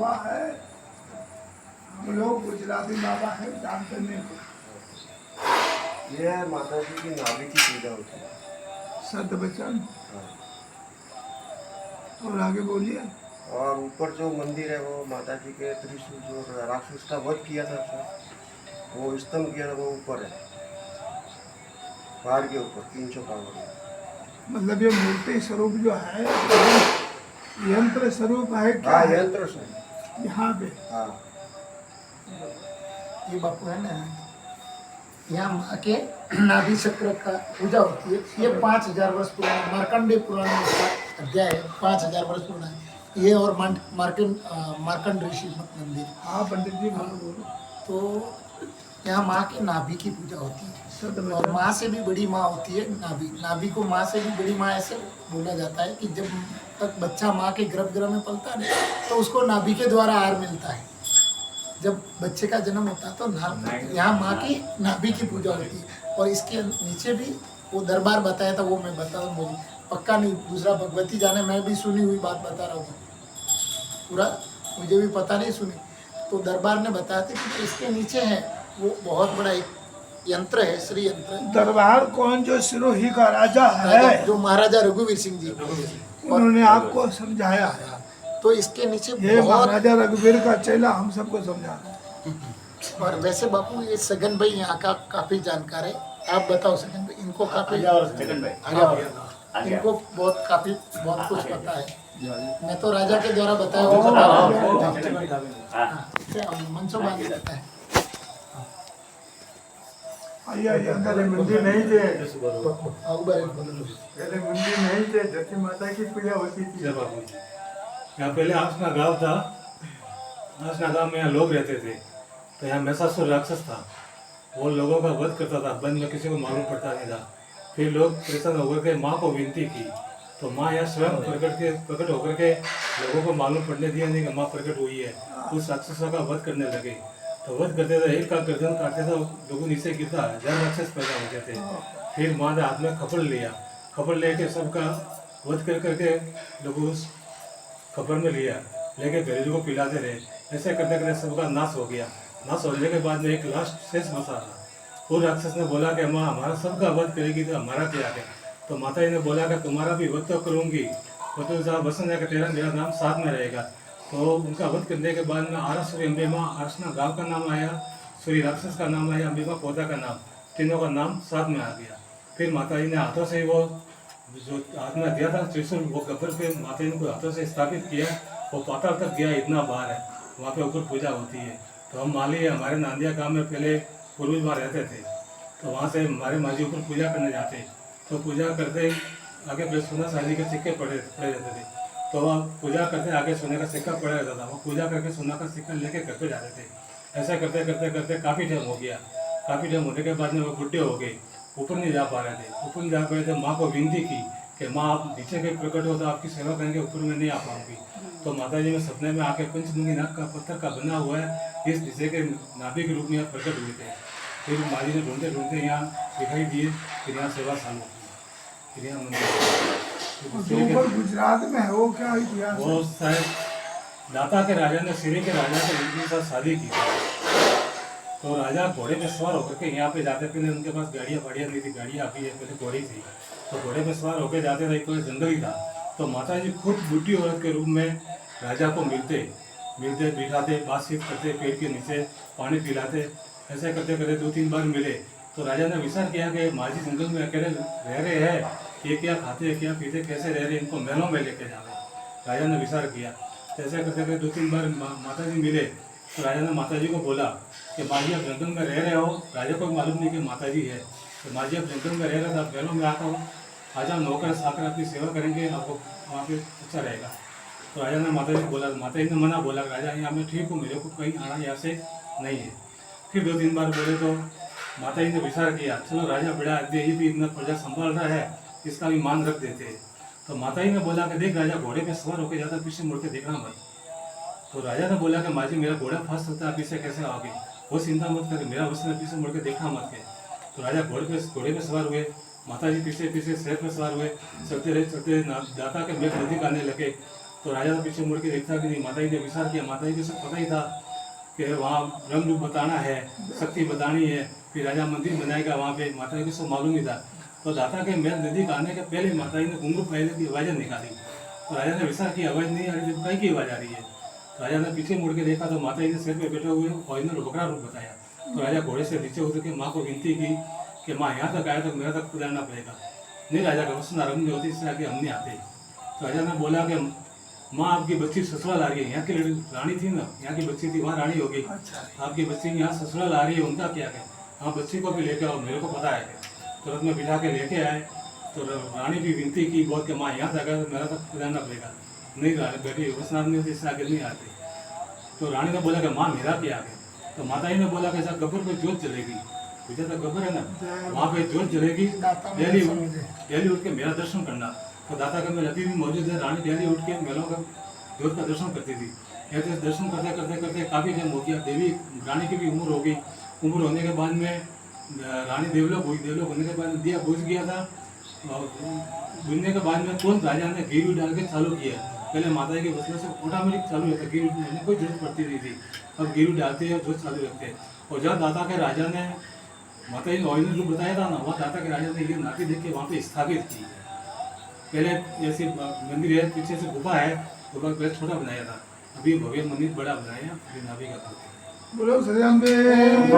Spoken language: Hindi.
बाबा है, हम लोग गुजराती बाबा है, जानते नहीं हो। ये माता जी की नाभि की पूजा होती है। सत्य वचन। हाँ। और आगे बोलिए। और ऊपर जो मंदिर है वो माता जी के त्रिशूल जो राक्षस का वध किया था सर, वो स्तंभ किया था, वो ऊपर है, पहाड़ के ऊपर 300 पावर में। मतलब ये मूर्ति स्वरूप जो है यंत्र स्वरूप है क्या हाँ, है? यंत्र सर। यहाँ पे हाँ। ये बापू है ना, यहाँ माँ के नाभि चक्र का पूजा होती है। ये 5000 वर्ष पुराना मार्कंडेय पुराण का अध्याय है, 5000 वर्ष पुराना है ये। और मार्कंड ऋषि मंदिर। हाँ पंडित जी बोलो बोलो। तो यहाँ माँ के नाभि की पूजा होती है। सत्य और वचन। माँ से भी बड़ी माँ होती है नाभि। नाभि को माँ से भी बड़ी माँ ऐसे बोला जाता है कि जब तक बच्चा माँ के गर्भगृह में पलता है तो उसको नाभि के द्वारा आहार मिलता है। जब बच्चे का जन्म होता है तो यहाँ माँ की नाभि की पूजा होती है। और इसके नीचे भी वो दरबार बताया था, वो मैं बता रहा हूँ, पक्का नहीं, दूसरा भगवती जाने, मैं भी सुनी हुई बात बता रहा हूँ, पूरा मुझे भी पता नहीं, सुनी। तो दरबार ने बताया था कि इसके नीचे है वो बहुत बड़ा एक यंत्र है, श्री यंत्र। दरबार कौन? जो सिरोही का राजा है, जो महाराजा रघुवीर सिंह जी, उन्होंने आपको समझाया है। तो इसके नीचे ये बहुत। महाराजा रघुवीर का चेला हम सबको समझा रहा है। और वैसे बापू ये सगन भाई यहाँ का काफी जानकार है। आप बताओ सगन भाई, इनको काफी इनको बहुत कुछ पता है। मैं तो राजा के द्वारा बताया मंचो बांध देता है। आइए आइए अंदर पहले मंदिर नहीं थे, पहले मंदिर नहीं थे, धरती माता की पूजा होती थी। यहाँ पहले आसना गांव था। आसना गांव में यहाँ लोग रहते थे। तो यहाँ महिषासुर राक्षस था, वो लोगों का वध करता था, बंद में किसी को मालूम पड़ता नहीं था। फिर लोग परेशान होकर के माँ को विनती की, तो माँ यहाँ स्वयं प्रकट होकर के लोगों को मालूम पड़ने दिया नहीं कि माँ प्रकट हुई है। उस राक्षसों का वध करने लगे। तो वध करते थे, एक का गर्दन काटते थे, लोगों नीचे गिरता, 1000 राक्षस पैदा होते थे। फिर माँ ने हाथ में खपड़ लिया, खपड़ लेके सबका वध कर करके लोगों उस खपड़ में लिया, लेके गरीबों को पिलाते रहे। ऐसे करते करते सबका नाश हो गया। नाश होने के बाद में एक लास्ट शेष बचा था। वो राक्षस ने बोला कि माँ हमारा सबका वध करेगी तो हमारा क्या है? तो माता जी ने बोला कि तुम्हारा भी वध तो करूँगी, वो तो जहाँ बसन जाकर तेरा मेरा नाम साथ में रहेगा। तो उनका वध करने के बाद में आरासुरी अम्बे माँ, आसना गाँव का नाम आया, सूर्य राक्षस का नाम आया, अम्बे माँ पौधा का नाम, तीनों का नाम साथ में आ गया। फिर माता जी ने हाथों से वो जो हाथ में दिया था त्रिशूल, वो गब्बर पे माता जी ने हाथों से स्थापित किया। वो पाताल तक गया, इतना बार है, वहाँ पे ऊपर पूजा होती है। तो हम माली हमारे नांदिया गांव में पहले पूर्वज वहाँ रहते थे, तो वहाँ से हमारे माजी ऊपर पूजा करने जाते। तो पूजा करते आगे फिर सोना चांदी के सिक्के पड़े रहते थे। तो अब पूजा करते आगे सोने का सिक्का पड़ा रहता था, वो पूजा करके सोना का सिक्का लेके घर पे जाते थे। ऐसा करते करते करते काफ़ी टाइम हो गया। काफ़ी टाइम होने के बाद में वो बुढ़े हो गए, ऊपर नहीं जा पा रहे थे। ऊपर नहीं जा पा रहे थे, माँ को विनती की कि माँ आप नीचे के प्रकट हो तो आपकी सेवा करेंगे, ऊपर में नहीं आ पाऊंगी। तो माता जी में सपने में आके पंचमुखी नाग का पत्थर का बना हुआ है इस नीचे के नाभि के रूप में यहाँ प्रकट हुए थे। फिर माँ जी ने ढूंढते ढूंढते यहाँ दिखाई दिए, फिर यहाँ सेवा चालू की, फिर यहाँ मंदिर। ऊपर गुजरात में है वो, क्या इतिहास है? वो शायद दाता के राजा ने सिरे के राजा से उनके साथ शादी की थी। तो राजा घोड़े पे सवार होकर के यहाँ पे जाते, पहले उनके पास गाड़ियाँ बाड़ियाँ नहीं थी, गाड़ियाँ अभी है, पहले घोड़ी थी। तो घोड़े पे सवार होकर जाते थे, कोई जंगल ही था। तो माता जी खुद बूढ़ी औरत के रूप में राजा को मिलते बिठाते, बातचीत करते, पेड़ के नीचे पानी पिलाते। ऐसे करते करते 2-3 बार मिले। तो राजा ने विचार किया कि माँ जी जंगल में अकेले रह रहे हैं, ये क्या खाते हैं, क्या पीते, कैसे रह रहे, इनको महलों में लेके जावे। राजा ने विचार किया। तो ऐसा करते करते 2-3 बार माता जी मिले। तो राजा ने माता जी को बोला कि माँ जी आप जंगल में रह रहे हो, राजा को मालूम नहीं कि माता जी है। तो माँ जी आप जंगल में रह रहे हो, आप महलों में आता हो, आ जाओ, नौकर आकर आपकी सेवा करेंगे, आपको वहाँ पे अच्छा रहेगा। तो राजा ने माता जी को बोला, माता जी ने मना बोला, राजा यहाँ मैं ठीक हूँ, मेरे को कहीं आना यहाँ से नहीं है। फिर 2-3 बार बोले तो माता जी ने विचार किया, चलो राजा बड़ा आदमी, ये भी इतना प्रजा संभाल रहा है, इसका भी मान रख देते हैं। तो माता जी ने बोला कि देख राजा घोड़े पे सवार होकर जाता, पीछे मुड़ के देखना मत। तो राजा ने बोला कि माँ जी मेरा घोड़ा फंस सकता है, पीछे कैसे आओगे, वो चिंता मत कर, मेरा वचन है, पीछे मुड़ के देखना मत के। तो राजा घोड़े पे सवार हुए, माता जी पीछे पीछे शेर पे सवार हुए, चलते रहे दाता के मेघ नदी आने लगे। तो राजा तो पीछे मुड़ के देखता कि नहीं, माता जी ने विचार किया, माता जी को सब पता ही था कि वहाँ ब्रह्म रूप बताना है, शक्ति बतानी है, फिर राजा मंदिर बनाएगा वहाँ पे, माता जी को सब मालूम ही था। तो दाता के महल नदी का आने के पहले माता जी ने घुंघरू पहले की आवाज़ें निकाली। तो राजा ने विचार की आवाज़ नहीं आ रही थी, कहीं की आवाज़ आ रही है। तो राजा ने पीछे मुड़ के देखा तो माता जी ने सिर पे बैठे हुए ओरिजिनल बकरा रूप बताया। तो राजा घोड़े से नीचे उतर के माँ को विनती की कि माँ यहाँ तक आया तो मेरा तक उतरना पड़ेगा। नहीं, राजा का वसन आरंभ नहीं होती, इससे आगे हम नहीं आते। तो राजा ने बोला कि माँ आपकी बच्ची ससुराल आ रही है, यहाँ की रानी थी ना, यहाँ की बच्ची थी, वहाँ रानी हो गई, आपकी बच्ची यहाँ ससुराल आ रही है, उनका क्या है? हाँ, बच्ची को भी लेके आओ, मेरे को पता है। तुरंत में बिठा के लेके आए। तो रानी भी विनती की बहुत कि माँ यहाँ तक आए तो मेरा तक उतरना पड़ेगा। नहीं बेटी वसन नहीं होती, इससे आगे नहीं आते। तो रानी ने बोला कि माँ मेरा क्या है? तो माता जी ने बोला कि ऐसा कब्र पे जोत जलेगी, मुझे तो कब्र है ना, वहाँ पे जोत जलेगी, डेली उठ के मेरा दर्शन करना। तो दाता का मेल अभी भी मौजूद है। रानी डेली उठ के मेलों का जोत का दर्शन करती थी। ऐसे दर्शन करते करते करते काफ़ी टाइम हो गया। देवी रानी की भी उम्र हो गई। उम्र होने के बाद में रानी देवलोक हुई। देवलोक होने के बाद दिया बुझ गया था। बुझने के बाद में कौन राजा ने घी डाल के चालू किया। पहले माता जी के वसले से ऑटोमेटिक चालू रहता, घी डालने कोई जरूरत पड़ती नहीं थी। अब घी डालते हैं, जोत चालू रखते हैं। और जब दाता के राजा ने माता जी ने ओरिजिनल रूप बताया था ना, वहाँ दाता के राजा ने ये नाटी देख के वहाँ पे स्थापित की। पहले ऐसे मंदिर है, पीछे से गुफा है, गुफा पहले छोटा बनाया था, अभी भव्य मंदिर बड़ा बनाया, अभी नाभि का। बोलो श्री राम देव।